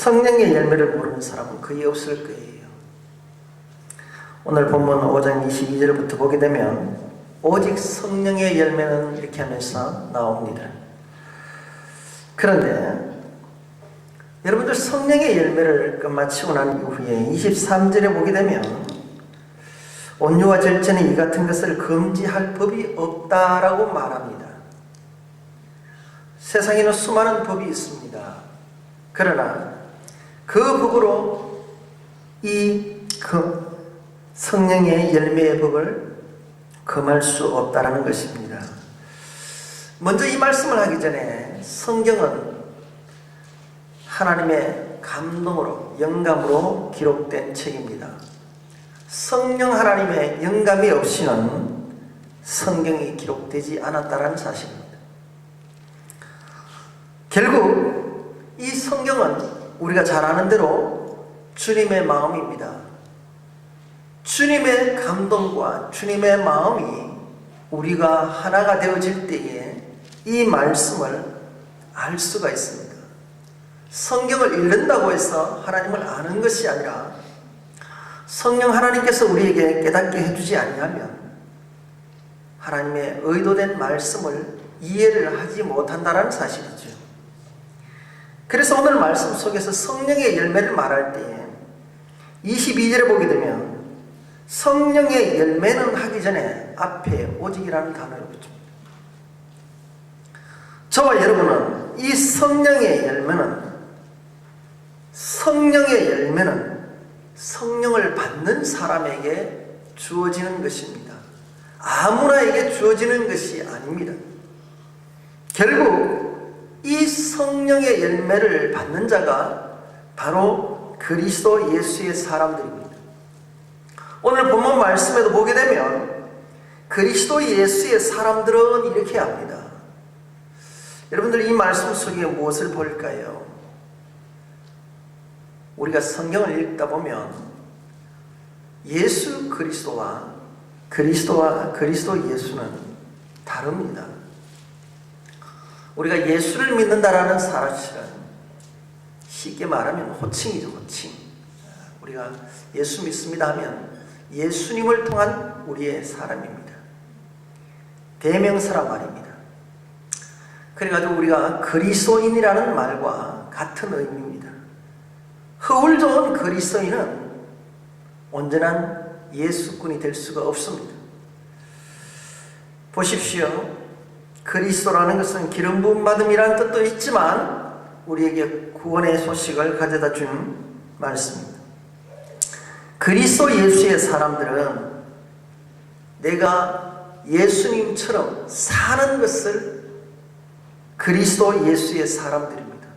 성령의 열매를 모르는 사람은 거의 없을 거예요. 오늘 본문 5장 22절부터 보게 되면 오직 성령의 열매는 이렇게 하면서 나옵니다. 그런데 여러분들 성령의 열매를 끝마치고 난 이후에 23절에 보게 되면 온유와 절제는 이 같은 것을 금지할 법이 없다라고 말합니다. 세상에는 수많은 법이 있습니다. 그러나 그 법으로 그 성령의 열매의 법을 금할 수 없다라는 것입니다. 먼저 이 말씀을 하기 전에 성경은 하나님의 감동으로, 영감으로 기록된 책입니다. 성령 하나님의 영감이 없이는 성경이 기록되지 않았다는 사실입니다. 결국 이 성경은 우리가 잘 아는 대로 주님의 마음입니다. 주님의 감동과 주님의 마음이 우리가 하나가 되어질 때에 이 말씀을 알 수가 있습니다. 성경을 읽는다고 해서 하나님을 아는 것이 아니라 성령 하나님께서 우리에게 깨닫게 해주지 아니하면 하나님의 의도된 말씀을 이해를 하지 못한다는 사실이죠. 그래서 오늘 말씀 속에서 성령의 열매를 말할 때에 22절에 보게 되면 성령의 열매는 하기 전에 앞에 오직이라는 단어를 붙입니다. 저와 여러분은 이 성령의 열매는 성령을 받는 사람에게 주어지는 것입니다. 아무나에게 주어지는 것이 아닙니다. 결국 이 성령의 열매를 받는 자가 바로 그리스도 예수의 사람들입니다. 오늘 본문 말씀에도 보게 되면 그리스도 예수의 사람들은 이렇게 합니다. 여러분들 이 말씀 속에 무엇을 볼까요? 우리가 성경을 읽다 보면 예수 그리스도와 그리스도 예수는 다릅니다. 우리가 예수를 믿는다라는 사실은 쉽게 말하면 호칭이죠, 호칭. 우리가 예수 믿습니다 하면 예수님을 통한 우리의 사람입니다. 대명사란 말입니다. 그래가지고 우리가 그리스도인이라는 말과 같은 의미입니다. 허울 좋은 그리스도인은 온전한 예수꾼이 될 수가 없습니다. 보십시오. 그리스도라는 것은 기름 부음 받음이라는 뜻도 있지만 우리에게 구원의 소식을 가져다 준 말씀입니다. 그리스도 예수의 사람들은 내가 예수님처럼 사는 것을 그리스도 예수의 사람들입니다.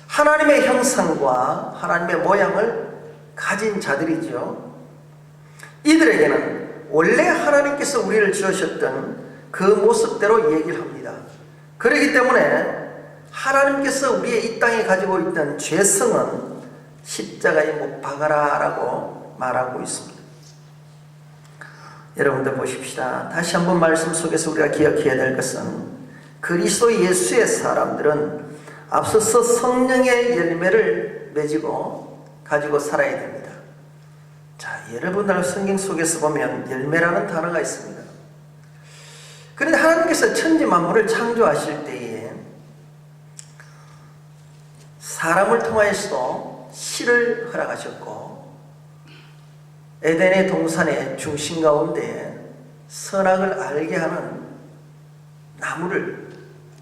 하나님의 형상과 하나님의 모양을 가진 자들이죠. 이들에게는 원래 하나님께서 우리를 지으셨던 그 모습대로 얘기를 합니다. 그렇기 때문에 하나님께서 우리의 이 땅에 가지고 있던 죄성은 십자가에 못 박아라 라고 말하고 있습니다. 여러분들 보십시다. 다시 한번 말씀 속에서 우리가 기억해야 될 것은 그리스도 예수의 사람들은 앞서서 성령의 열매를 맺고 가지고 살아야 됩니다. 자, 여러분들 성경 속에서 보면 열매라는 단어가 있습니다. 그런데 하나님께서 천지 만물을 창조하실 때에 사람을 통하여서도 씨를 허락하셨고 에덴의 동산의 중심 가운데 선악을 알게 하는 나무를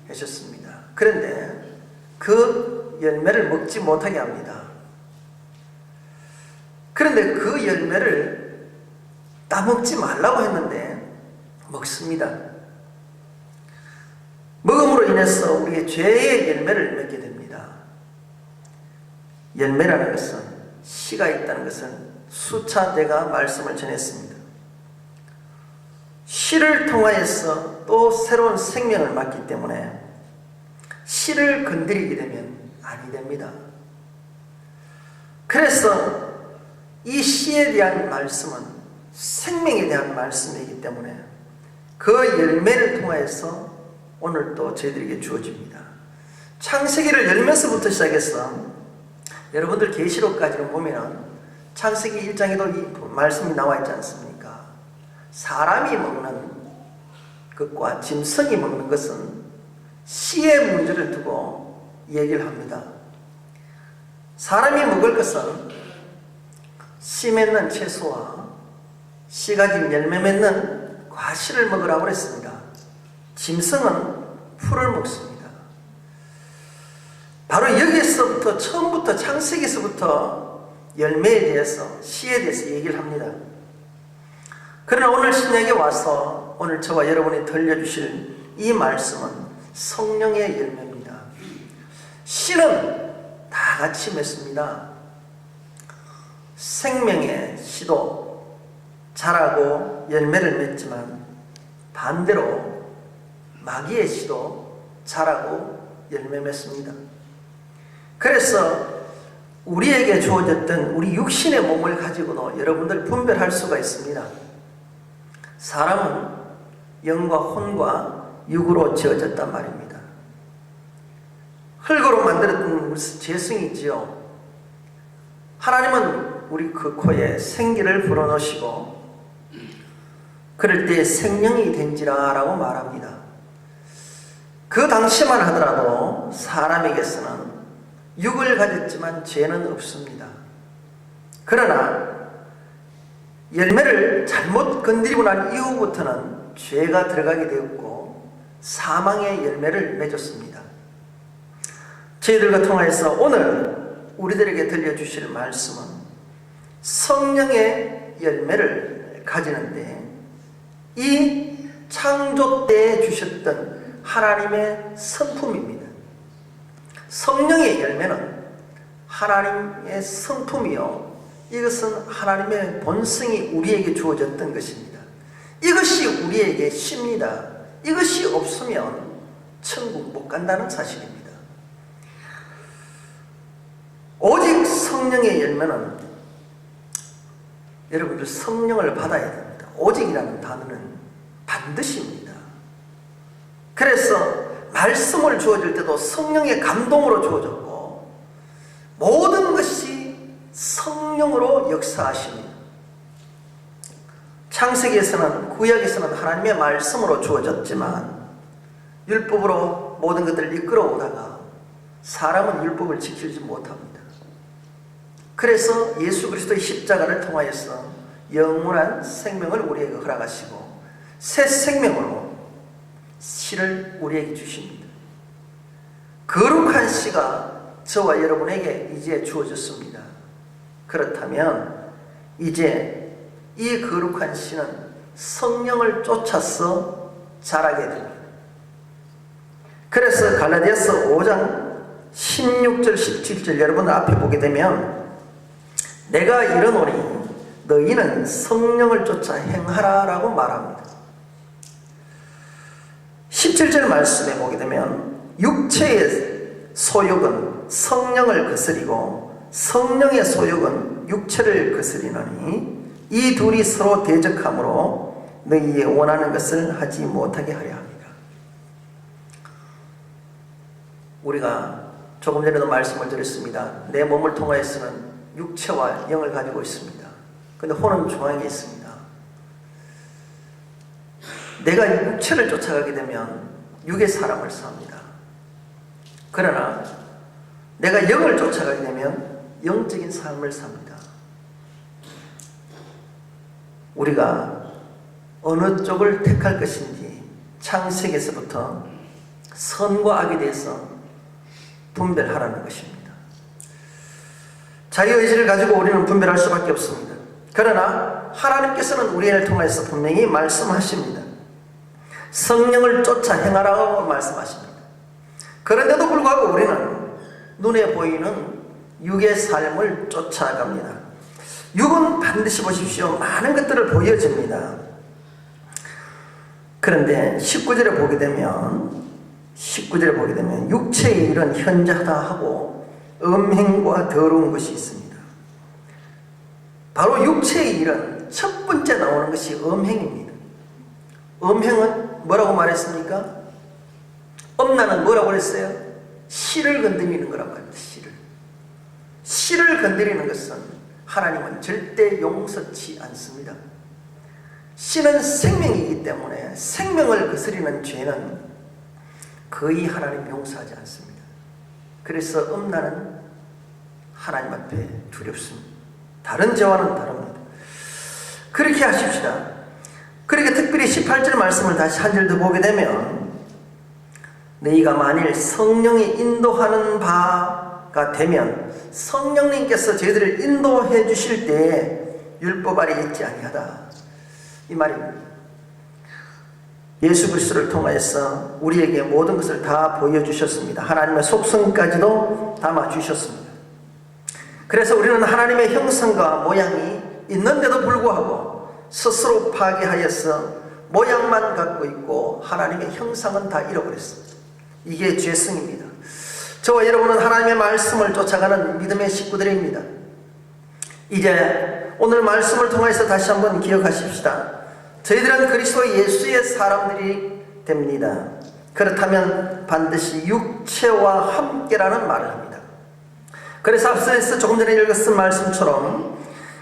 하셨습니다. 그런데 그 열매를 먹지 못하게 합니다. 그런데 그 열매를 따먹지 말라고 했는데 먹습니다. 먹음으로 인해서 우리의 죄의 열매를 맺게 됩니다. 열매라는 것은 씨가 있다는 것은 수차 내가 말씀을 전했습니다. 씨를 통하여서 또 새로운 생명을 맡기 때문에 씨를 건드리게 되면 아니 됩니다. 그래서 이 씨에 대한 말씀은 생명에 대한 말씀이기 때문에 그 열매를 통하여서 오늘 또 저희들에게 주어집니다. 창세기를 열면서부터 시작해서 여러분들 계시록까지는 보면은 창세기 1장에도 이 말씀이 나와 있지 않습니까? 사람이 먹는 것과 짐승이 먹는 것은 씨의 문제를 두고 얘기를 합니다. 사람이 먹을 것은 씨 맺는 채소와 씨 가진 열매 맺는 과실을 먹으라고 그랬습니다. 짐승은 풀을 먹습니다. 바로 여기에서부터 처음부터 창세기에서부터 열매에 대해서 씨에 대해서 얘기를 합니다. 그러나 오늘 신약에 와서 오늘 저와 여러분이 들려주실 이 말씀은 성령의 열매입니다. 씨는 다 같이 맺습니다. 생명의 씨도 자라고 열매를 맺지만 반대로 마귀의 씨도 자라고 열매 맺습니다. 그래서 우리에게 주어졌던 우리 육신의 몸을 가지고도 여러분들 분별할 수가 있습니다. 사람은 영과 혼과 육으로 지어졌단 말입니다. 흙으로 만들었던 재성이지요. 하나님은 우리 그 코에 생기를 불어넣으시고 그럴 때 생명이 된지라 라고 말합니다. 그 당시만 하더라도 사람에게서는 육을 가졌지만 죄는 없습니다. 그러나 열매를 잘못 건드리고 난 이후부터는 죄가 들어가게 되었고 사망의 열매를 맺었습니다. 저희들과 통하여서 오늘 우리들에게 들려주실 말씀은 성령의 열매를 가지는데 이 창조 때에 주셨던 하나님의 성품입니다. 성령의 열매는 하나님의 성품이요, 이것은 하나님의 본성이 우리에게 주어졌던 것입니다. 이것이 우리에게 씨입니다. 이것이 없으면 천국 못 간다는 사실입니다. 오직 성령의 열매는 여러분들 성령을 받아야 됩니다. 오직이라는 단어는 반드시입니다. 그래서 말씀을 주어질 때도 성령의 감동으로 주어졌고 모든 것이 성령으로 역사하십니다. 창세기에서는 구약에서는 하나님의 말씀으로 주어졌지만 율법으로 모든 것들을 이끌어오다가 사람은 율법을 지키지 못합니다. 그래서 예수 그리스도의 십자가를 통하여서 영원한 생명을 우리에게 허락하시고 새 생명으로 씨를 우리에게 주십니다. 거룩한 씨가 저와 여러분에게 이제 주어졌습니다. 그렇다면 이제 이 거룩한 씨는 성령을 쫓아서 자라게 됩니다. 그래서 갈라디아서 5장 16절 17절 여러분들 앞에 보게 되면 내가 이르노니 너희는 성령을 쫓아 행하라 라고 말합니다. 17절 말씀에 보게 되면 육체의 소욕은 성령을 거스리고 성령의 소욕은 육체를 거스리노니 이 둘이 서로 대적함으로 너희의 원하는 것을 하지 못하게 하려 합니다. 우리가 조금 전에도 말씀을 드렸습니다. 내 몸을 통하여서는 육체와 영을 가지고 있습니다. 근데 혼은 중앙에 있습니다. 내가 육체를 쫓아가게 되면 육의 사람을 삽니다. 그러나 내가 영을 쫓아가게 되면 영적인 삶을 삽니다. 우리가 어느 쪽을 택할 것인지 창세기에서부터 선과 악에 대해서 분별하라는 것입니다. 자유의지를 가지고 우리는 분별할 수밖에 없습니다. 그러나 하나님께서는 우리를 통해서 분명히 말씀하십니다. 성령을 쫓아 행하라고 말씀하십니다. 그런데도 불구하고 우리는 눈에 보이는 육의 삶을 쫓아갑니다. 육은 반드시 보십시오. 많은 것들을 보여줍니다. 그런데 19절에 보게 되면 육체의 일은 현저하다 하고 음행과 더러운 것이 있습니다. 바로 육체의 일은 첫 번째 나오는 것이 음행입니다. 음행은 뭐라고 말했습니까? 엄나는 뭐라고 그랬어요? 씨를 건드리는 거란 말입니다. 씨를 건드리는 것은 하나님은 절대 용서치 않습니다. 씨는 생명이기 때문에 생명을 거스리는 죄는 거의 하나님 용서하지 않습니다. 그래서 음란은 하나님 앞에 두렵습니다. 다른 죄와는 다릅니다. 그렇게 하십시다. 그렇게 특별히 18절 말씀을 다시 한 절 더 보게 되면 너희가 만일 성령이 인도하는 바가 되면 성령님께서 저희들을 인도해 주실 때에 율법 아래 있지 아니하다. 이 말입니다. 예수 그리스도를 통하여서 우리에게 모든 것을 다 보여주셨습니다. 하나님의 속성까지도 담아주셨습니다. 그래서 우리는 하나님의 형상과 모양이 있는데도 불구하고 스스로 파괴하여서 모양만 갖고 있고 하나님의 형상은 다 잃어버렸습니다. 이게 죄성입니다. 저와 여러분은 하나님의 말씀을 쫓아가는 믿음의 식구들입니다. 이제 오늘 말씀을 통해서 다시 한번 기억하십시다. 저희들은 그리스도 예수의 사람들이 됩니다. 그렇다면 반드시 육체와 함께라는 말을 합니다. 그래서 앞서서 조금 전에 읽었던 말씀처럼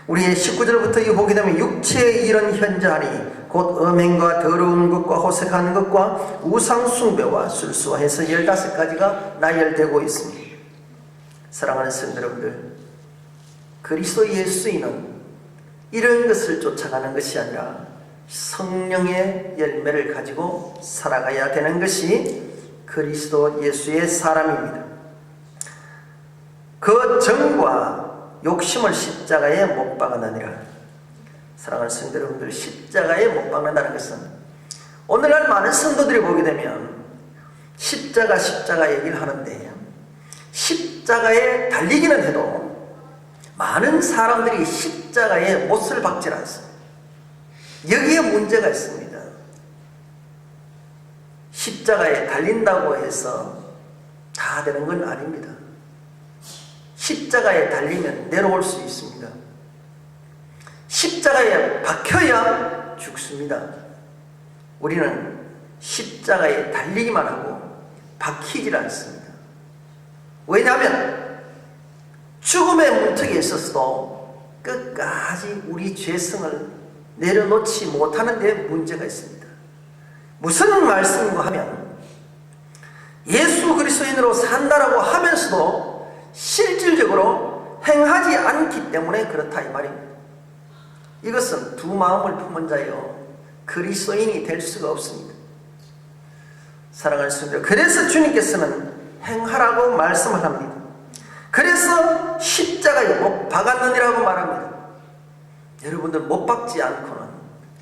우리의 19절부터 이 보게 되면 육체의 일은 현저하니 곧 음행과 더러운 것과 호색하는 것과 우상숭배와 술수와 해서 15가지가 나열되고 있습니다. 사랑하는 성도 여러분들, 그리스도 예수인은 이런 것을 쫓아가는 것이 아니라 성령의 열매를 가지고 살아가야 되는 것이 그리스도 예수의 사람입니다. 그 정과 욕심을 십자가에 못 박아느니라. 사랑하는 성도 여러분들, 십자가에 못 박는다는 것은 오늘날 많은 성도들이 보게 되면 십자가 얘기를 하는데 십자가에 달리기는 해도 많은 사람들이 십자가에 못을 박질 않습니다. 여기에 문제가 있습니다. 십자가에 달린다고 해서 다 되는 건 아닙니다. 십자가에 달리면 내려올 수 있습니다. 십자가에 박혀야 죽습니다. 우리는 십자가에 달리기만 하고 박히질 않습니다. 왜냐하면 죽음의 문턱에 있어서도 끝까지 우리 죄성을 내려놓지 못하는 데 문제가 있습니다. 무슨 말씀인가 하면 예수 그리스도인으로 산다라고 하면서도 실질적으로 행하지 않기 때문에 그렇다 이 말입니다. 이것은 두 마음을 품은 자여 그리스도인이 될 수가 없습니다. 사랑하는 성도, 그래서 주님께서는 행하라고 말씀을 합니다. 그래서 십자가에 못 박았느니라고 말합니다. 여러분들 못 박지 않고는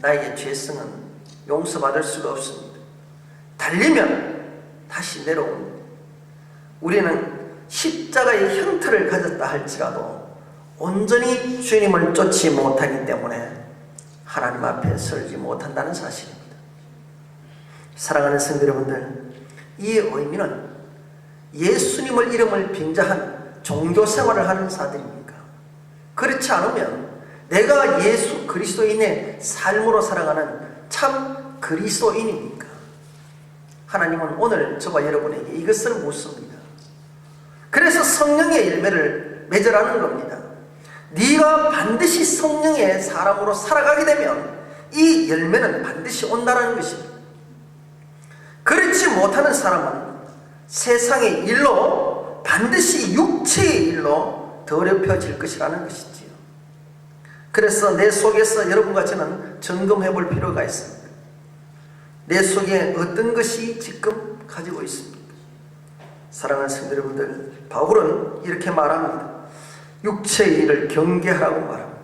나에게 죄성은 용서받을 수가 없습니다. 달리면 다시 내려옵니다. 우리는 십자가의 형태를 가졌다 할지라도 온전히 주님을 쫓지 못하기 때문에 하나님 앞에 설지 못한다는 사실입니다. 사랑하는 성도 여러분들, 이 의미는 예수님을 이름을 빙자한 종교 생활을 하는 자들입니까? 그렇지 않으면 내가 예수 그리스도인의 삶으로 살아가는 참 그리스도인입니까? 하나님은 오늘 저와 여러분에게 이것을 묻습니다. 그래서 성령의 열매를 맺으라는 겁니다. 네가 반드시 성령의 사람으로 살아가게 되면 이 열매는 반드시 온다는 것입니다. 그렇지 못하는 사람은 세상의 일로 반드시 육체의 일로 더럽혀질 것이라는 것이지요. 그래서 내 속에서 여러분과 저는 점검해 볼 필요가 있습니다. 내 속에 어떤 것이 지금 가지고 있습니까? 사랑하는 성도 여러분들, 바울은 이렇게 말합니다. 육체의 일을 경계하라고 말합니다.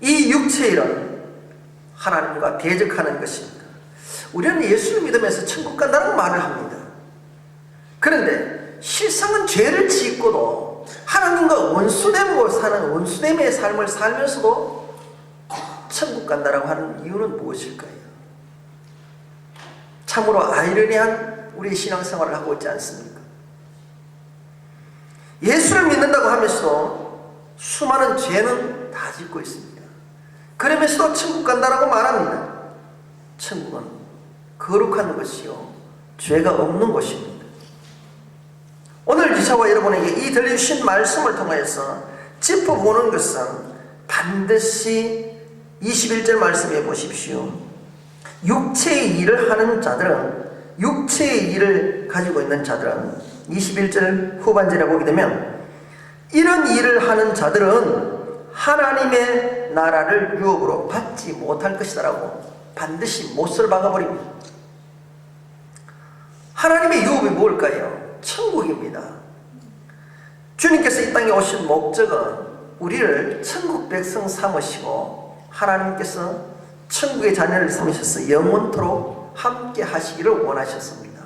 이 육체의 일은 하나님과 대적하는 것입니다. 우리는 예수를 믿으면서 천국 간다는 말을 합니다. 그런데 실상은 죄를 짓고도 하나님과 원수됨으로 사는 원수됨의 삶을 살면서도 천국 간다라고 하는 이유는 무엇일까요? 참으로 아이러니한 우리의 신앙생활을 하고 있지 않습니까? 예수를 믿는다고 하면서도 수많은 죄는 다 짓고 있습니다. 그러면서도 천국 간다라고 말합니다. 천국은 거룩한 것이요 죄가 없는 곳입니다. 오늘 오늘 저와 여러분에게 이 들려주신 말씀을 통해서 짚어보는 것은 반드시 21절 말씀해 보십시오. 육체의 일을 하는 자들은, 육체의 일을 가지고 있는 자들은 21절 후반절에 보게 되면 이런 일을 하는 자들은 하나님의 나라를 유업으로 받지 못할 것이다라고 반드시 못을 박아버립니다. 하나님의 유업이 뭘까요? 천국입니다. 주님께서 이 땅에 오신 목적은 우리를 천국 백성 삼으시고 하나님께서 천국의 자녀를 삼으셔서 영원토록 함께 하시기를 원하셨습니다.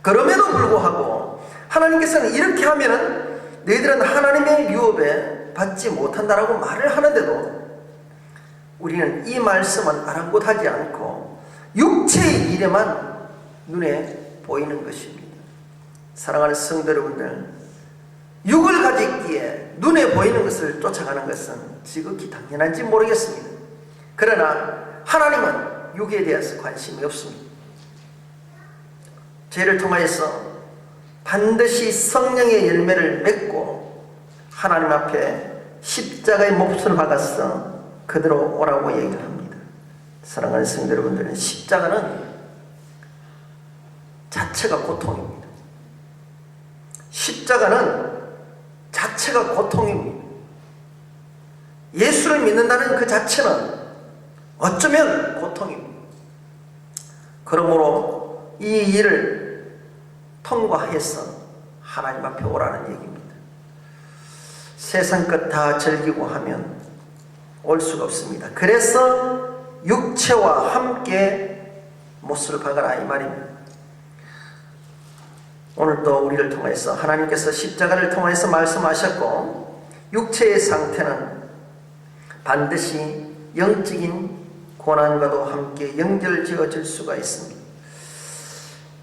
그럼에도 불구하고 하나님께서는 이렇게 하면은 너희들은 하나님의 유업에 받지 못한다라고 말을 하는데도 우리는 이 말씀은 아랑곳하지 않고 육체의 일에만 눈에 보이는 것입니다. 사랑하는 성도 여러분들, 육을 가졌기에 눈에 보이는 것을 쫓아가는 것은 지극히 당연한지 모르겠습니다. 그러나 하나님은 육에 대해서 관심이 없습니다. 죄를 통하여서 반드시 성령의 열매를 맺고 하나님 앞에 십자가의 몫을 박아서 그대로 오라고 얘기를 합니다. 사랑하는 성도 여러분들은 십자가는 자체가 고통입니다. 십자가는 자체가 고통입니다. 예수를 믿는다는 그 자체는 어쩌면 고통입니다. 그러므로 이 일을 통과해서 하나님 앞에 오라는 얘기입니다. 세상 것 다 즐기고 하면 올 수가 없습니다. 그래서 육체와 함께 못을 박아라 이 말입니다. 오늘도 우리를 통해서 하나님께서 십자가를 통해서 말씀하셨고 육체의 상태는 반드시 영적인 고난과도 함께 연결지어질 수가 있습니다.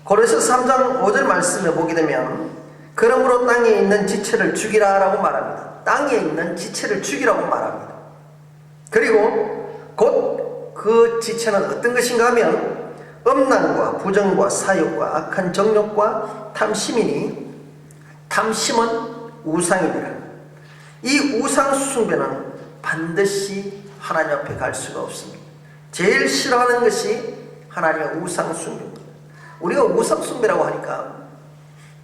고린도서 3장 5절 말씀에 보게 되면 그러므로 땅에 있는 지체를 죽이라 라고 말합니다. 땅에 있는 지체를 죽이라고 말합니다. 그리고 곧 그 지체는 어떤 것인가 하면 음란과 부정과 사욕과 악한 정욕과 탐심이니 탐심은 우상이니라. 이 우상 숭배는 반드시 하나님 앞에 갈 수가 없습니다. 제일 싫어하는 것이 하나님의 우상 숭배입니다. 우리가 우상 숭배라고 하니까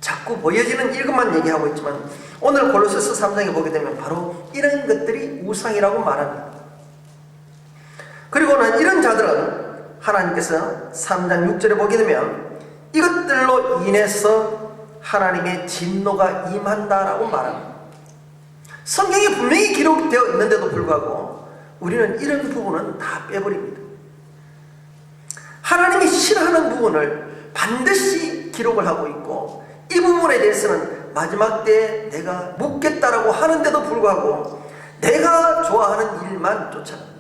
자꾸 보여지는 이것만 얘기하고 있지만 오늘 골로새서 3장에 보게 되면 바로 이런 것들이 우상이라고 말합니다. 그리고는 이런 자들은 하나님께서 3장 6절에 보게 되면 이것들로 인해서 하나님의 진노가 임한다라고 말합니다. 성경에 분명히 기록되어 있는데도 불구하고 우리는 이런 부분은 다 빼버립니다. 하나님이 싫어하는 부분을 반드시 기록을 하고 있고 이 부분에 대해서는 마지막 때에 내가 묻겠다라고 하는데도 불구하고 내가 좋아하는 일만 쫓아갑니다.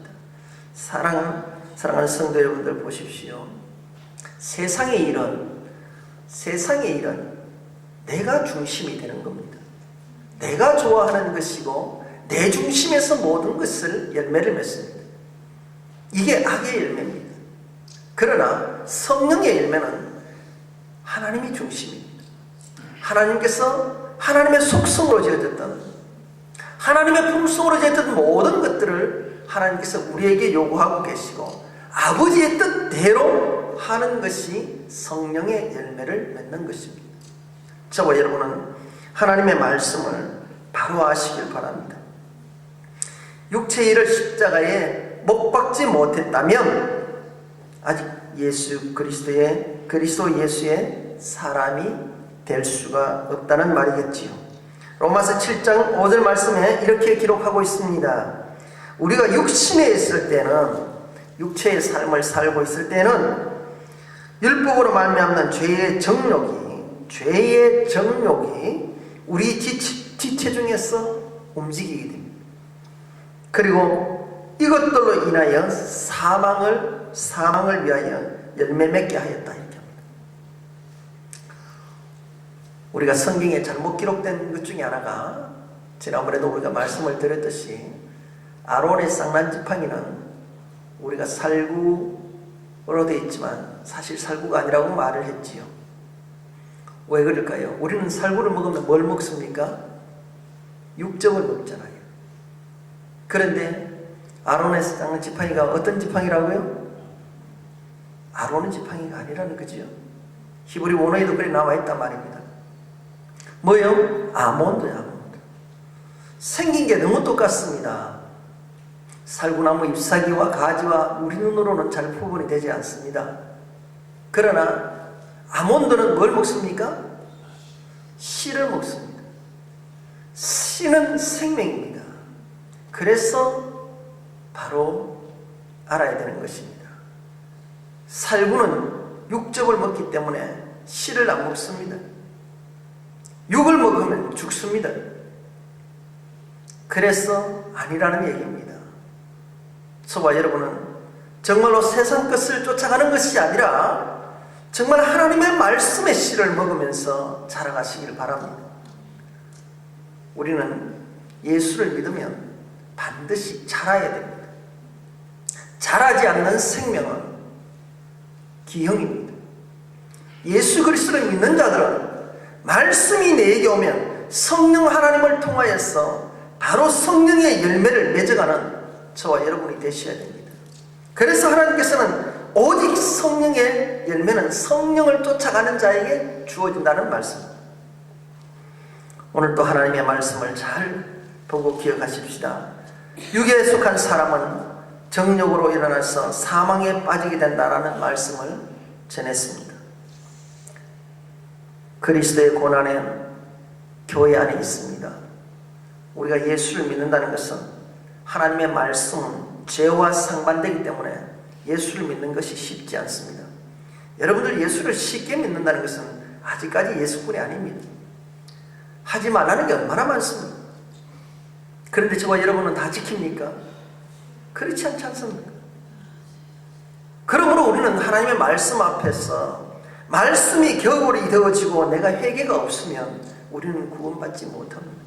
사랑하는 성도 여러분들 보십시오. 세상의 일은 내가 중심이 되는 겁니다. 내가 좋아하는 것이고 내 중심에서 모든 것을 열매를 맺습니다. 이게 악의 열매입니다. 그러나 성령의 열매는 하나님이 중심입니다. 하나님께서 하나님의 속성으로 지어졌던 하나님의 품성으로 지어졌던 모든 것들을 하나님께서 우리에게 요구하고 계시고 아버지의 뜻대로 하는 것이 성령의 열매를 맺는 것입니다. 저와 여러분은 하나님의 말씀을 바로 아시길 바랍니다. 육체의 일을 십자가에 못 박지 못했다면 아직 그리스도 예수의 사람이 될 수가 없다는 말이겠지요. 로마서 7장 5절 말씀에 이렇게 기록하고 있습니다. 우리가 육신에 있을 때는, 육체의 삶을 살고 있을 때는 율법으로 말미암는 죄의 정욕이 우리 지체 중에서 움직이게 됩니다. 그리고 이것들로 인하여 사망을 위하여 열매 맺게 하였다 이렇게 합니다. 우리가 성경에 잘못 기록된 것 중에 하나가 지난번에도 우리가 말씀을 드렸듯이 아론의 쌍난 지팡이는 우리가 살구로 되어 있지만 사실 살구가 아니라고 말을 했지요. 왜 그럴까요? 우리는 살구를 먹으면 뭘 먹습니까? 육적을 먹잖아요. 그런데 아론의 땅은 지팡이가 어떤 지팡이라고요? 아론의 지팡이가 아니라는 거지요. 히브리 원어에도 그렇게 나와 있단 말입니다. 뭐요? 아몬드요, 아몬드. 생긴 게 너무 똑같습니다. 살구나무 잎사귀와 가지와 우리 눈으로는 잘 구분이 되지 않습니다. 그러나 아몬드는 뭘 먹습니까? 씨를 먹습니다. 씨는 생명입니다. 그래서 바로 알아야 되는 것입니다. 살구는 육적을 먹기 때문에 씨를 안 먹습니다. 육을 먹으면 죽습니다. 그래서 아니라는 얘기입니다. 저와 여러분은 정말로 세상 것을 쫓아가는 것이 아니라 정말 하나님의 말씀의 씨를 먹으면서 자라가시기를 바랍니다. 우리는 예수를 믿으면 반드시 자라야 됩니다. 자라지 않는 생명은 기형입니다. 예수 그리스도를 믿는 자들은 말씀이 내게 오면 성령 하나님을 통하여서 바로 성령의 열매를 맺어가는 저와 여러분이 되셔야 됩니다. 그래서 하나님께서는 오직 성령의 열매는 성령을 쫓아가는 자에게 주어진다는 말씀입니다. 오늘 또 하나님의 말씀을 잘 보고 기억하십시다. 육에 속한 사람은 정욕으로 일어나서 사망에 빠지게 된다라는 말씀을 전했습니다. 그리스도의 고난은 교회 안에 있습니다. 우리가 예수를 믿는다는 것은 하나님의 말씀은 죄와 상반되기 때문에 예수를 믿는 것이 쉽지 않습니다. 여러분들 예수를 쉽게 믿는다는 것은 아직까지 예수꾼이 아닙니다. 하지 말라는 게 얼마나 많습니까? 그런데 저와 여러분은 다 지킵니까? 그렇지 않지 않습니까? 그러므로 우리는 하나님의 말씀 앞에서 말씀이 겨울이 되어지고 내가 회개가 없으면 우리는 구원받지 못합니다.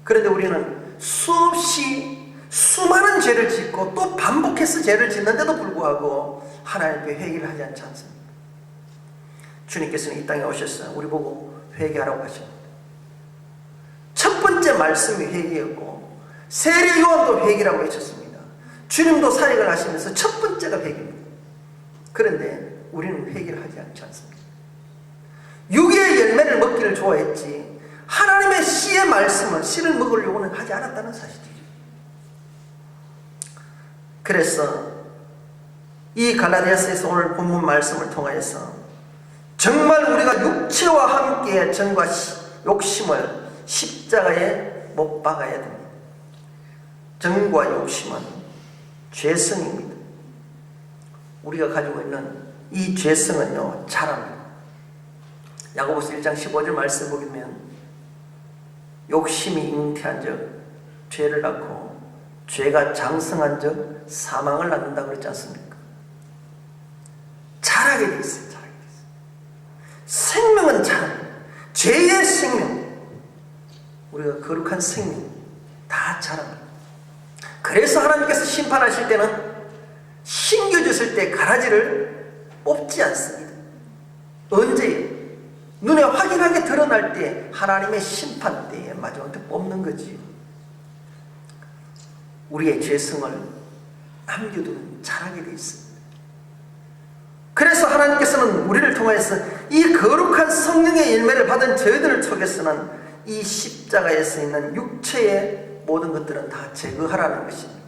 그런데 우리는 수없이 수많은 죄를 짓고 또 반복해서 죄를 짓는데도 불구하고 하나님 앞에 회개를 하지 않지 않습니까? 주님께서는 이 땅에 오셨어요. 우리 보고 회개하라고 하십니다. 첫 번째 말씀이 회개였고 세례 요한도 회개라고 외쳤습니다. 주님도 사역을 하시면서 첫 번째가 회개입니다. 그런데 우리는 회개를 하지 않지 않습니다. 육의 열매를 먹기를 좋아했지 하나님의 씨의 말씀을 씨를 먹으려고는 하지 않았다는 사실이죠. 그래서 이 갈라디아서에서 오늘 본문 말씀을 통하여서 정말 우리가 육체와 함께 정과 욕심을 십자가에 못 박아야 됩니다. 정과 욕심은 죄성입니다. 우리가 가지고 있는 이 죄성은요, 자랍니다. 야고보서 1장 15절 말씀 보면 욕심이 잉태한 적 죄를 낳고 죄가 장성한 적 사망을 낳는다고 그랬지 않습니까? 자라게 돼 있어요. 자라게 돼 있어요. 생명은 자랍니다. 죄의 생명, 우리가 거룩한 생명 다 자랍니다. 그래서 하나님께서 심판하실 때는 신겨졌을 때 가라지를 뽑지 않습니다. 언제요? 눈에 확연하게 드러날 때 하나님의 심판 때에 마지막에 뽑는 거지요. 우리의 죄성을 남겨두는 자라게 되어 있습니다. 그래서 하나님께서는 우리를 통해서 이 거룩한 성령의 열매를 받은 저희들을 속에서는 이 십자가에서 있는 육체의 모든 것들은 다 제거하라는 것입니다.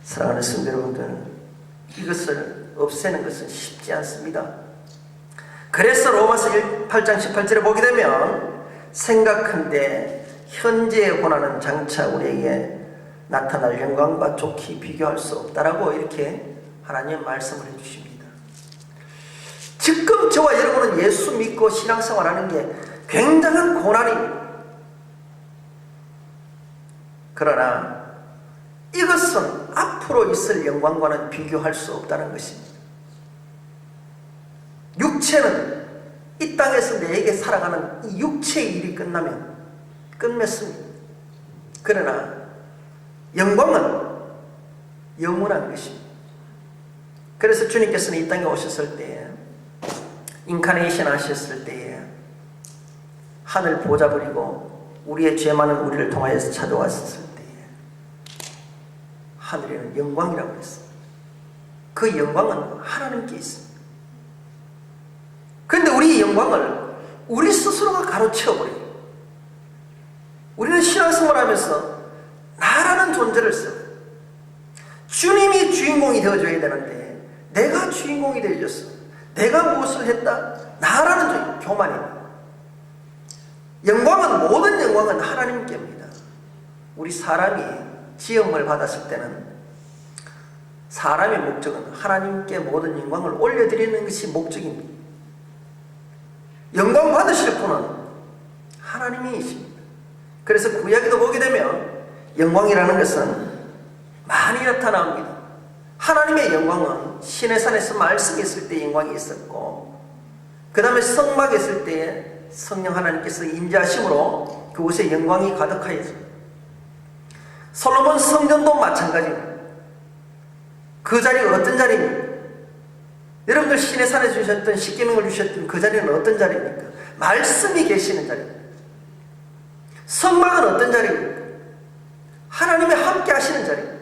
사랑하는 성도 여러분들, 이것을 없애는 것은 쉽지 않습니다. 그래서 로마서 8장 18절에 보게 되면 생각한데 현재의 고난은 장차 우리에게 나타날 영광과 좋게 비교할 수 없다라고 이렇게 하나님 말씀을 해주십니다. 지금 저와 여러분은 예수 믿고 신앙생활하는 게 굉장한 고난입니다. 그러나 이것은 앞으로 있을 영광과는 비교할 수 없다는 것입니다. 육체는 이 땅에서 내게 살아가는 이 육체의 일이 끝나면 끝맺습니다. 그러나 영광은 영원한 것입니다. 그래서 주님께서는 이 땅에 오셨을 때 인카네이션 하셨을 때에 하늘 보좌 버리고 우리의 죄 많은 우리를 통하여서 찾아왔을 때에 하늘에는 영광이라고 했어요. 그 영광은 하나님께 있습니다. 그런데 우리 영광을 우리 스스로가 가로채워버려요. 우리는 신앙생활하면서 나라는 존재를 써요. 주님이 주인공이 되어줘야 되는데 내가 주인공이 되어줬어. 내가 무엇을 했다? 나라는 교만입니다. 모든 영광은 하나님께입니다. 우리 사람이 지음을 받았을 때는 사람의 목적은 하나님께 모든 영광을 올려드리는 것이 목적입니다. 영광 받으실 분은 하나님이십니다. 그래서 구약에도 보게 되면 영광이라는 것은 많이 나타납니다. 하나님의 영광은 시내산에서 말씀이 있을 때 영광이 있었고, 그 다음에 성막에 있을 때에 성령 하나님께서 임재하심으로 그곳에 영광이 가득하였습니다. 솔로몬 성전도 마찬가지입니다. 그 자리가 어떤 자리입니까? 여러분들 시내산에 주셨던 십계명을 주셨던 그 자리는 어떤 자리입니까? 말씀이 계시는 자리입니다. 성막은 어떤 자리입니까? 하나님이 함께 하시는 자리입니다.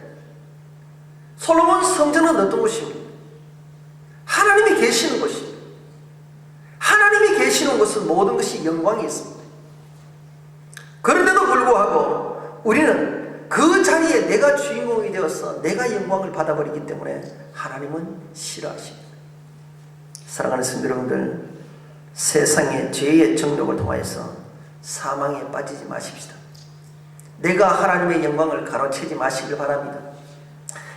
솔로몬 성전은 어떤 곳입니까? 하나님이 계시는 곳입니다. 하나님이 계시는 곳은 모든 것이 영광이 있습니다. 그런데도 불구하고 우리는 그 자리에 내가 주인공이 되어서 내가 영광을 받아버리기 때문에 하나님은 싫어하십니다. 사랑하는 성도 여러분들, 세상의 죄의 정욕을 통하여서 사망에 빠지지 마십시다. 내가 하나님의 영광을 가로채지 마시길 바랍니다.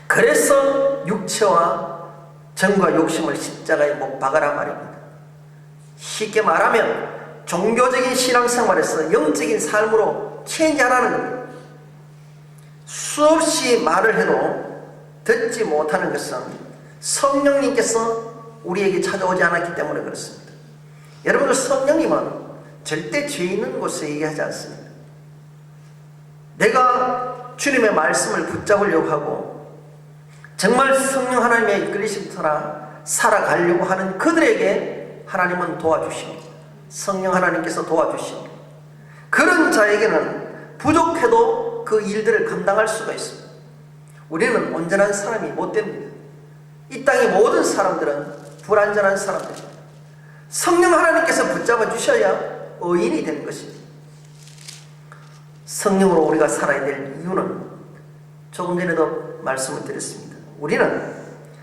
그래서 육체와 정과 욕심을 십자가에 못 박아라 말입니다. 쉽게 말하면 종교적인 신앙생활에서 영적인 삶으로 체인지하라는 겁니다. 수없이 말을 해도 듣지 못하는 것은 성령님께서 우리에게 찾아오지 않았기 때문에 그렇습니다. 여러분들, 성령님은 절대 죄 있는 곳에 얘기하지 않습니다. 내가 주님의 말씀을 붙잡으려고 하고 정말 성령 하나님의 이끌리심 따라 살아가려고 하는 그들에게 하나님은 도와주십니다. 성령 하나님께서 도와주십니다. 그런 자에게는 부족해도 그 일들을 감당할 수가 있습니다. 우리는 온전한 사람이 못 됩니다. 이 땅의 모든 사람들은 불완전한 사람들입니다. 성령 하나님께서 붙잡아 주셔야 의인이 되는 것입니다. 성령으로 우리가 살아야 될 이유는 조금 전에도 말씀을 드렸습니다. 우리는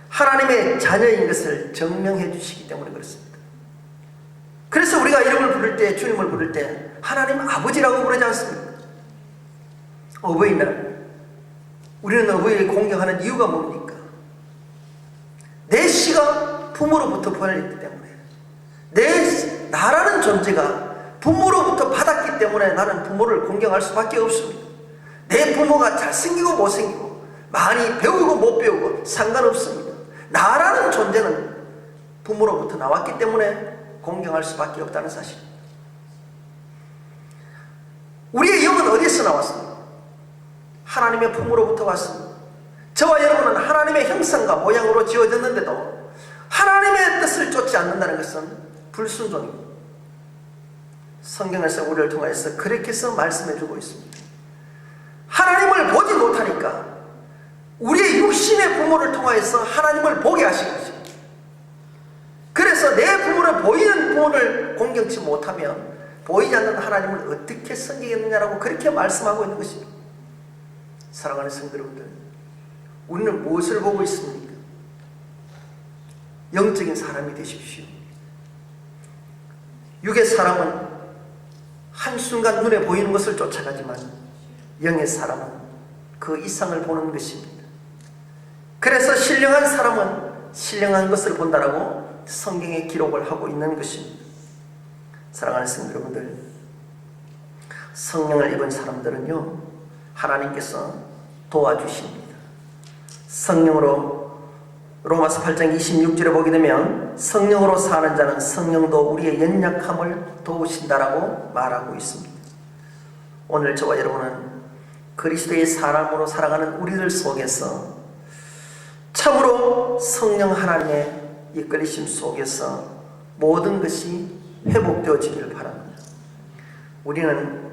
하나님의 자녀인 것을 증명해 주시기 때문에 그렇습니다. 그래서 우리가 이름을 부를 때, 주님을 부를 때 하나님 아버지라고 부르지 않습니까? 어버이날 우리는 어버이를 공경하는 이유가 뭡니까? 내 씨가 부모로부터 보냈기 때문에, 나라는 존재가 부모로부터 받았기 때문에 나는 부모를 공경할 수밖에 없습니다. 내 부모가 잘생기고 못생기고 많이 배우고 못 배우고 상관없습니다. 나라는 존재는 부모로부터 나왔기 때문에 공경할 수밖에 없다는 사실입니다. 우리의 영은 어디서 나왔습니까? 하나님의 품으로부터 왔습니다. 저와 여러분은 하나님의 형상과 모양으로 지어졌는데도 하나님의 뜻을 쫓지 않는다는 것은 불순종입니다. 성경에서 우리를 통해서 그렇게 해서 말씀해 주고 있습니다. 하나님을 보지 못하니까 우리의 육신의 부모를 통해서 하나님을 보게 하신 것입니다. 그래서 내 부모를, 보이는 부모를 공경치 못하면 보이지 않는 하나님을 어떻게 섬기겠느냐라고 그렇게 말씀하고 있는 것입니다. 사랑하는 성도 여러분들, 우리는 무엇을 보고 있습니까? 영적인 사람이 되십시오. 육의 사람은 한순간 눈에 보이는 것을 쫓아가지만 영의 사람은 그 이상을 보는 것입니다. 그래서 신령한 사람은 신령한 것을 본다라고 성경에 기록을 하고 있는 것입니다. 사랑하는 성도 여러분들, 성령을 입은 사람들은요, 하나님께서 도와주십니다. 성령으로, 로마서 8장 26절에 보게 되면 성령으로 사는 자는 성령도 우리의 연약함을 도우신다라고 말하고 있습니다. 오늘 저와 여러분은 그리스도의 사람으로 살아가는 우리들 속에서 참으로 성령 하나님의 이끌리심 속에서 모든 것이 회복되어지기를 바랍니다. 우리는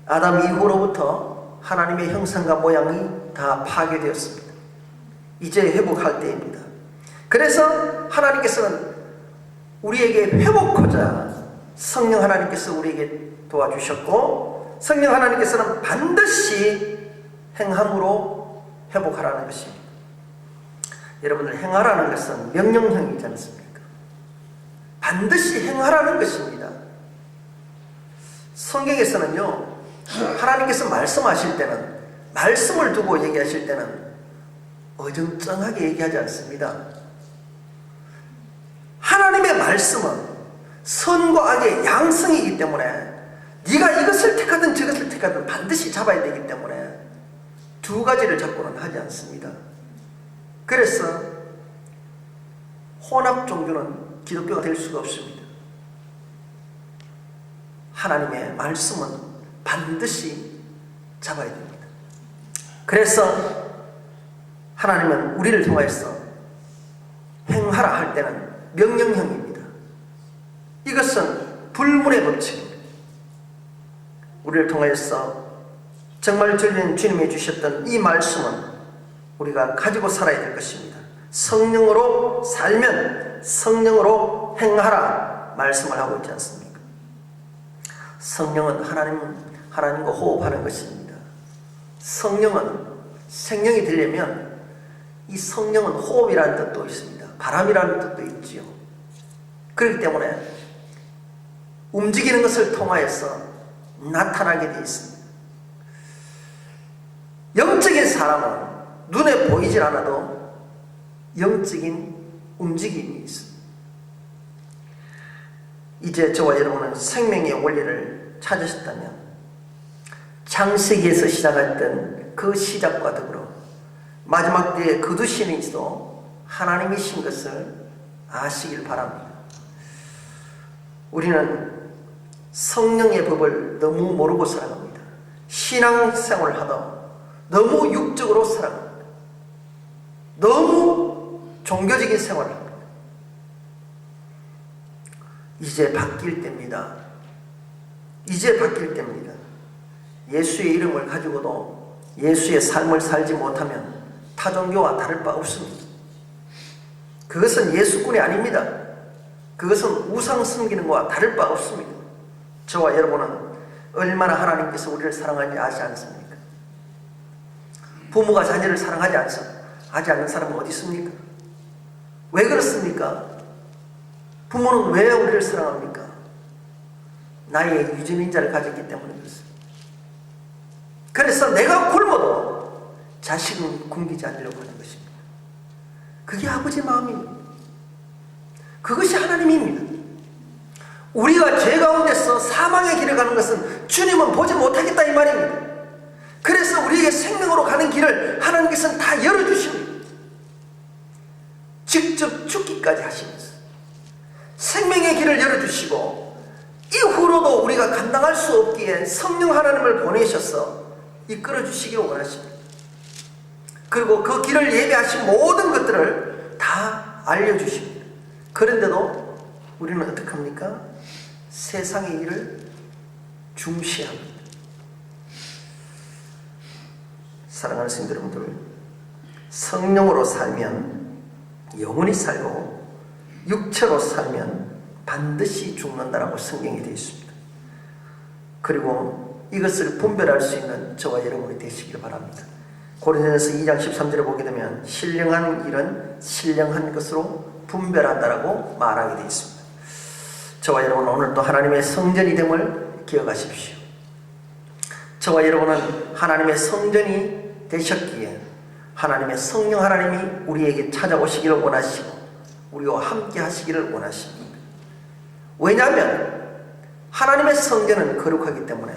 아담 이후로부터 하나님의 형상과 모양이 다 파괴되었습니다. 이제 회복할 때입니다. 그래서 하나님께서는 우리에게 회복하자 성령 하나님께서 우리에게 도와주셨고, 성령 하나님께서는 반드시 행함으로 회복하라는 것입니다. 여러분들, 행하라는 것은 명령형이지 않습니까? 반드시 행하라는 것입니다. 성경에서는요, 하나님께서 말씀하실 때는, 말씀을 두고 얘기하실 때는 어정쩡하게 얘기하지 않습니다. 하나님의 말씀은 선과 악의 양성이기 때문에 네가 이것을 택하든 저것을 택하든 반드시 잡아야 되기 때문에 두 가지를 잡고는 하지 않습니다. 그래서 혼합 종교는 기독교가 될 수가 없습니다. 하나님의 말씀은 반드시 잡아야 됩니다. 그래서 하나님은 우리를 통해서 행하라 할 때는 명령형입니다. 이것은 불문의 법칙입니다. 우리를 통해서 정말 전에 주님이 주셨던 이 말씀은 우리가 가지고 살아야 될 것입니다. 성령으로 살면 성령으로 행하라 말씀을 하고 있지 않습니까? 성령은 하나님과 호흡하는 것입니다. 성령은 생명이 되려면 이 성령은 호흡이라는 뜻도 있습니다. 바람이라는 뜻도 있지요. 그렇기 때문에 움직이는 것을 통하여서 나타나게 되어 있습니다. 영적인 사람은 눈에 보이질 않아도 영적인 움직임이 있습니다. 이제 저와 여러분은 생명의 원리를 찾으셨다면 창세기에서 시작했던 그 시작과 더불어 마지막 때에 거두시는지도 하나님이신 것을 아시길 바랍니다. 우리는 성령의 법을 너무 모르고 살아갑니다. 신앙생활을 하다 너무 육적으로 살아갑니다. 너무 종교적인 생활을 합니다. 이제 바뀔 때입니다. 이제 바뀔 때입니다. 예수의 이름을 가지고도 예수의 삶을 살지 못하면 타종교와 다를 바 없습니다. 그것은 예수꾼이 아닙니다. 그것은 우상 섬기는 것과 다를 바 없습니다. 저와 여러분은 얼마나 하나님께서 우리를 사랑하지 아지 않습니까? 부모가 자녀를 사랑하지 않는 사람은 어디 있습니까? 왜 그렇습니까? 부모는 왜 우리를 사랑합니까? 나의 유전인자를 가졌기 때문에 그렇습니다. 그래서 내가 굶어도 자식은 굶기지 않으려고 하는 것입니다. 그게 아버지 마음입니다. 그것이 하나님입니다. 우리가 죄 가운데서 사망의 길을 가는 것은 주님은 보지 못하겠다 이 말입니다. 그래서 우리에게 생명으로 가는 길을 하나님께서는 다 열어주십니다. 직접 죽기까지 하시면서 생명의 길을 열어주시고 이후로도 우리가 감당할 수 없기에 성령 하나님을 보내셔서 이끌어주시기를 원하십니다. 그리고 그 길을 예배하신 모든 것들을 다 알려주십니다. 그런데도 우리는 어떻게 합니까? 세상의 일을 중시합니다. 사랑하는 성도 여러분들, 성령으로 살면 영원히 살고 육체로 살면 반드시 죽는다라고 성경에 되어 있습니다. 그리고 이것을 분별할 수 있는 저와 여러분이 되시길 바랍니다. 고린도전서 2장 13절에 보게 되면 신령한 일은 신령한 것으로 분별한다라고 말하게 되어 있습니다. 저와 여러분은 오늘도 하나님의 성전이 됨을 기억하십시오. 저와 여러분은 하나님의 성전이 되셨기에 하나님의 성령 하나님이 우리에게 찾아오시기를 원하시고 우리와 함께 하시기를 원하십니다. 왜냐하면 하나님의 성전은 거룩하기 때문에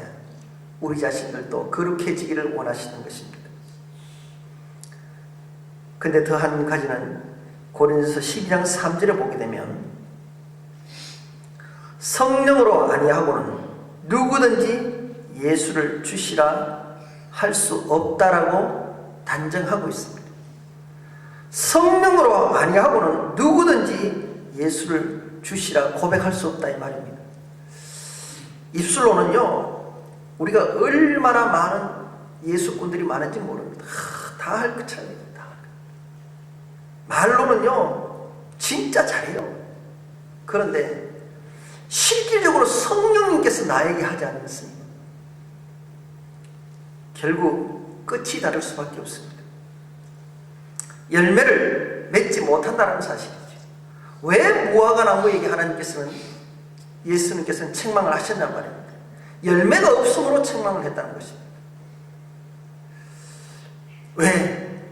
우리 자신들도 거룩해지기를 원하시는 것입니다. 근데 더 한 가지는 고린도서 12장 3절에 보게 되면 성령으로 아니하고는 누구든지 예수를 주시라 할 수 없다라고 단정하고 있습니다. 성령으로 아니하고는 누구든지 예수를 주시라 고백할 수 없다 이 말입니다. 입술로는요 우리가 얼마나 많은 예수꾼들이 많은지 모릅니다. 다 할 것 차이입니다. 말로는요 진짜 잘해요. 그런데 실질적으로 성령님께서 나에게 하지 않으면 결국 끝이 다를 수밖에 없습니다. 열매를 맺지 못한다는 사실이죠. 왜 무화과 나무에게 하나님께서는 예수님께서는 책망을 하셨단 말입니다. 열매가 없음으로 책망을 했다는 것입니다. 왜?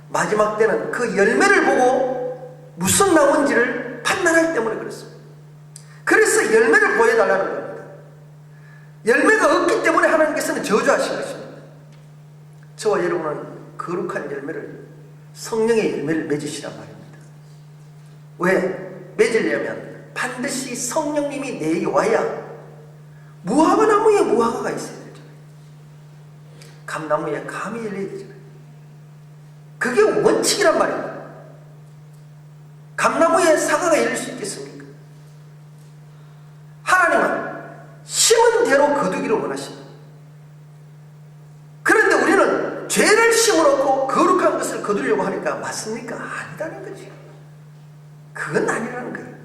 마지막 때는 그 열매를 보고 무슨 나무인지를 판단하기 때문에 그렇습니다. 그래서 열매를 보여달라는 겁니다. 열매가 없기 때문에 하나님께서는 저주하신 것입니다. 저와 여러분은 거룩한 열매를, 성령의 열매를 맺으시란 말입니다. 왜? 맺으려면 반드시 성령님이 내게 와야 무화과 나무에 무화과가 있어야 되잖아요. 감나무에 감이 열려야 되잖아요. 그게 원칙이란 말입니다. 감나무에 사과가 열릴 수 있겠습니까? 하나님은 심은 대로 거두기를 원하십니다. 그런데 우리는 죄를 심어놓고 거룩한 것을 거두려고 하니까 맞습니까? 아니다는 거지. 그건 아니라는 거예요.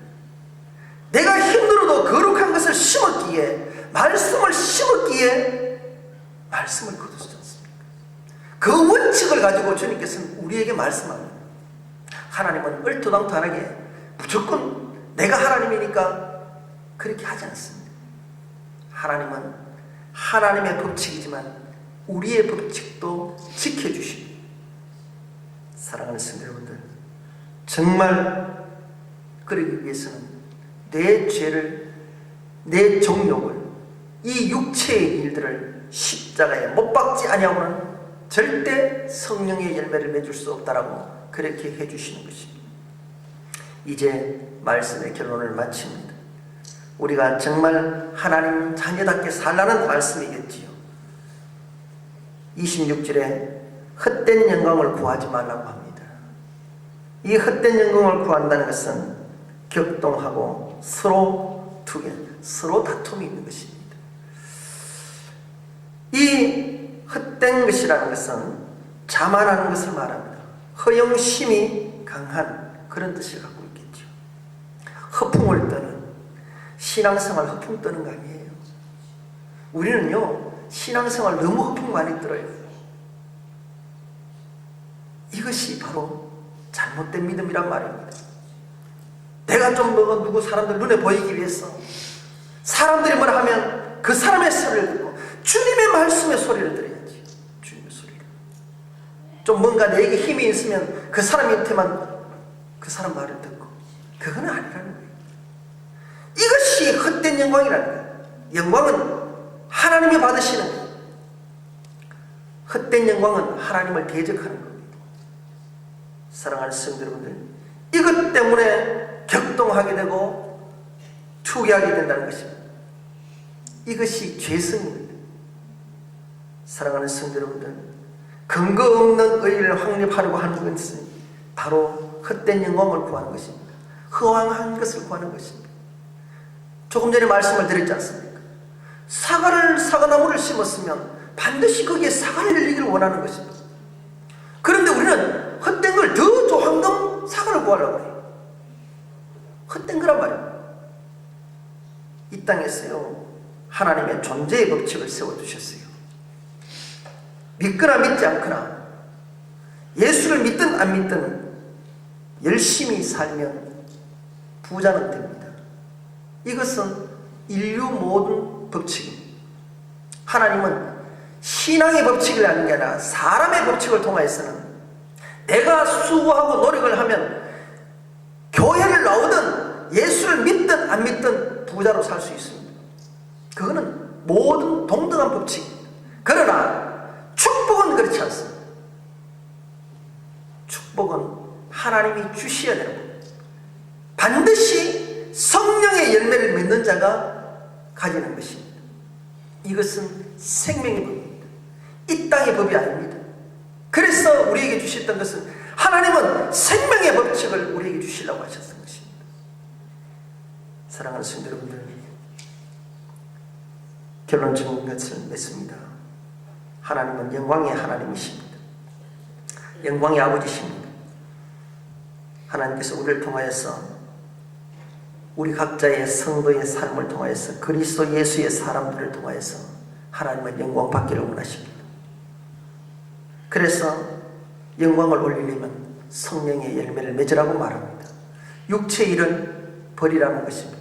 내가 힘들어도 거룩한 것을 심었기에, 말씀을 심었기에 말씀을 거두지 않습니까? 그 원칙을 가지고 주님께서는 우리에게 말씀합니다. 하나님은 얼토당토하게 무조건 내가 하나님이니까 그렇게 하지 않습니다. 하나님은 하나님의 법칙이지만 우리의 법칙도 지켜주십니다. 사랑하는 성도 여러분들, 정말 그러기 위해서는 내 죄를, 내 정욕을, 이 육체의 일들을 십자가에 못 박지 아니하고는 절대 성령의 열매를 맺을 수 없다라고 그렇게 해주시는 것입니다. 이제 말씀의 결론을 마칩니다. 우리가 정말 하나님 자녀답게 살라는 말씀이겠지요. 26절에 헛된 영광을 구하지 말라고 합니다. 이 헛된 영광을 구한다는 것은 격동하고 서로 서로 다툼이 있는 것입니다. 이 헛된 것이라는 것은 자만하는 것을 말합니다. 허영심이 강한 그런 뜻을 갖고 있겠죠. 허풍을 떠는, 신앙생활 허풍 떠는 거 아니에요. 우리는요 신앙생활 너무 허풍 많이 떨어요. 이것이 바로 잘못된 믿음이란 말입니다. 내가 좀 누구 사람들 눈에 보이기 위해서 사람들이 뭐라 하면 그 사람의 소리를 듣고 주님의 말씀의 소리를 들어야지. 주님의 소리를. 좀 뭔가 내게 힘이 있으면 그 사람한테만 그 사람 말을 듣고, 그건 아니라는 거예요. 이것이 헛된 영광이라는 거예요. 영광은 하나님이 받으시는 거예요. 헛된 영광은 하나님을 대적하는 겁니다. 사랑하는 성도 여러분들, 이것 때문에 격동하게 되고 투기하게 된다는 것입니다. 이것이 죄성입니다. 사랑하는 성도 여러분들, 근거 없는 의의를 확립하려고 하는 것은 바로 헛된 영광을 구하는 것입니다. 허황한 것을 구하는 것입니다. 조금 전에 말씀을 드렸지 않습니까? 사과나무를 심었으면 반드시 거기에 사과를 열리기를 원하는 것입니다. 그런데 우리는 헛된 걸 더 조항금 사과를 구하려고 해요. 헛된 거란 말이에요. 이 땅에서요 하나님의 존재의 법칙을 세워두셨어요. 믿거나 믿지 않거나, 예수를 믿든 안 믿든 열심히 살면 부자는 됩니다. 이것은 인류 모든 법칙입니다. 하나님은 신앙의 법칙을 하는 게 아니라 사람의 법칙을 통해서는 내가 수고하고 노력을 하면 교회를 나오든 예수를 믿든 안 믿든 부자로 살 수 있습니다. 그거는 모든 동등한 법칙입니다. 그러나 축복은 그렇지 않습니다. 축복은 하나님이 주셔야 되는 겁니다. 반드시 성령의 열매를 맺는 자가 가지는 것입니다. 이것은 생명의 법입니다. 이 땅의 법이 아닙니다. 그래서 우리에게 주셨던 것은, 하나님은 생명의 법칙을 우리에게 주시려고 하셨던 것입니다. 사랑하는 성도 여러분들, 결론적인 것을 맺습니다. 하나님은 영광의 하나님이십니다. 영광의 아버지십니다. 하나님께서 우리를 통하여서, 우리 각자의 성도의 삶을 통하여서, 그리스도 예수의 사람들을 통하여서 하나님은 영광 받기를 원하십니다. 그래서 영광을 올리려면 성령의 열매를 맺으라고 말합니다. 육체의 일은 버리라는 것입니다.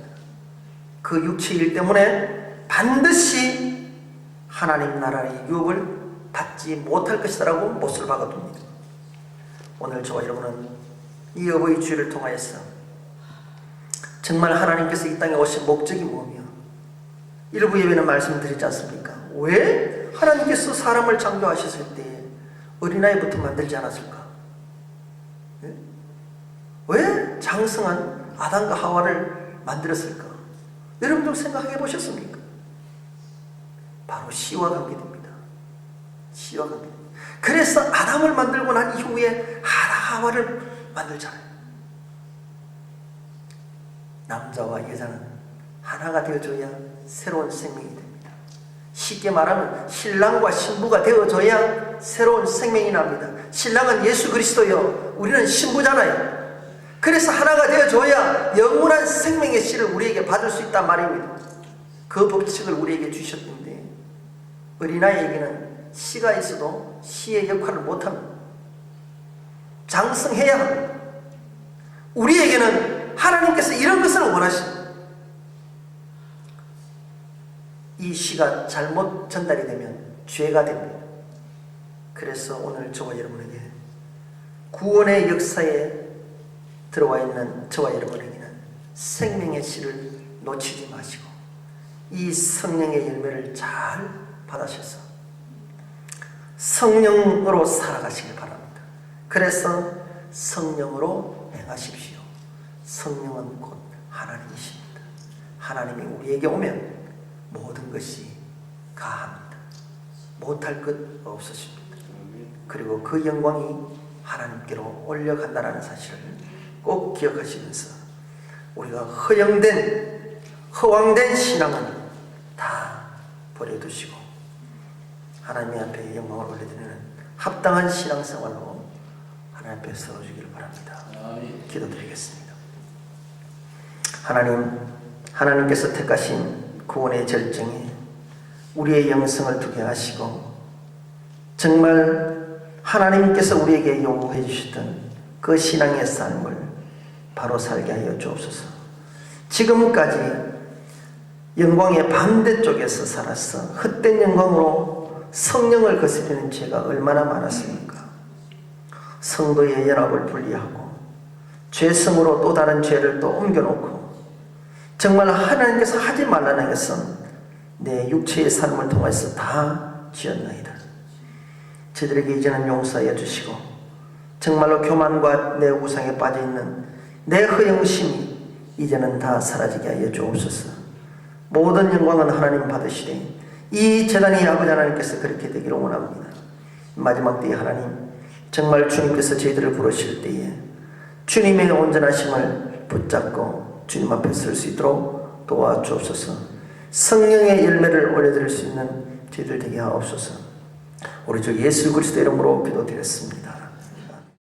그 육체의 일 때문에 반드시 하나님 나라의 유업을 받지 못할 것이라고 못을 박아둡니다. 오늘 저와 여러분은 이 어버이 주일을 통하여서 정말 하나님께서 이 땅에 오신 목적이 뭐며, 일부 예배는 말씀드리지 않습니까? 왜 하나님께서 사람을 창조하셨을 때 어린아이부터 만들지 않았을까? 네? 왜 장성한 아담과 하와를 만들었을까? 여러분들 생각해 보셨습니까? 바로 씨와 관계됩니다. 씨와 관계. 그래서 아담을 만들고 난 이후에 하와를 만들잖아요. 남자와 여자는 하나가 되어줘야 새로운 생명이 됩니다. 쉽게 말하면 신랑과 신부가 되어줘야 새로운 생명이 납니다. 신랑은 예수 그리스도요, 우리는 신부잖아요. 그래서 하나가 되어줘야 영원한 생명의 씨를 우리에게 받을 수 있단 말입니다. 그 법칙을 우리에게 주셨는데, 어린아이에게는 씨가 있어도 씨의 역할을 못합니다. 장성해야 합니다. 우리에게는 하나님께서 이런 것을 원하십니다. 이 씨가 잘못 전달이 되면 죄가 됩니다. 그래서 오늘 저와 여러분에게 구원의 역사에 들어와 있는 저와 여러분에게는 생명의 씨를 놓치지 마시고 이 성령의 열매를 잘 받으셔서 성령으로 살아가시길 바랍니다. 그래서 성령으로 행하십시오. 성령은 곧 하나님이십니다. 하나님이 우리에게 오면 모든 것이 가합니다. 못할 것 없으십니다. 그리고 그 영광이 하나님께로 올려간다는 사실을 꼭 기억하시면서 우리가 허황된 신앙은 다 버려두시고 하나님 앞에 영광을 올려드리는 합당한 신앙생활로 하나님 앞에 서주기를 바랍니다. 기도드리겠습니다. 하나님께서 택하신 구원의 절정에 우리의 영성을 두게 하시고 정말 하나님께서 우리에게 요구해 주셨던 그 신앙의 삶을 바로 살게 하여 주옵소서. 지금까지 영광의 반대쪽에서 살아서 헛된 영광으로 성령을 거스르는 죄가 얼마나 많았습니까? 성도의 연합을 분리하고 죄성으로 또 다른 죄를 또 옮겨놓고 정말 하나님께서 하지 말라는 것은 내 육체의 삶을 통해서 다 지었나이다. 저들에게 이제는 용서하여 주시고 정말로 교만과 내 우상에 빠져있는 내 허영심이 이제는 다 사라지게 하여 주옵소서. 모든 영광은 하나님 받으시되 이 재단이 아버지 하나님께서 그렇게 되기를 원합니다. 마지막 때에 하나님 정말 주님께서 저희들을 부르실 때에 주님의 온전하심을 붙잡고 주님 앞에 설 수 있도록 도와주옵소서. 성령의 열매를 올려드릴 수 있는 저희들 되게 하옵소서. 우리 주 예수 그리스도 이름으로 기도드렸습니다.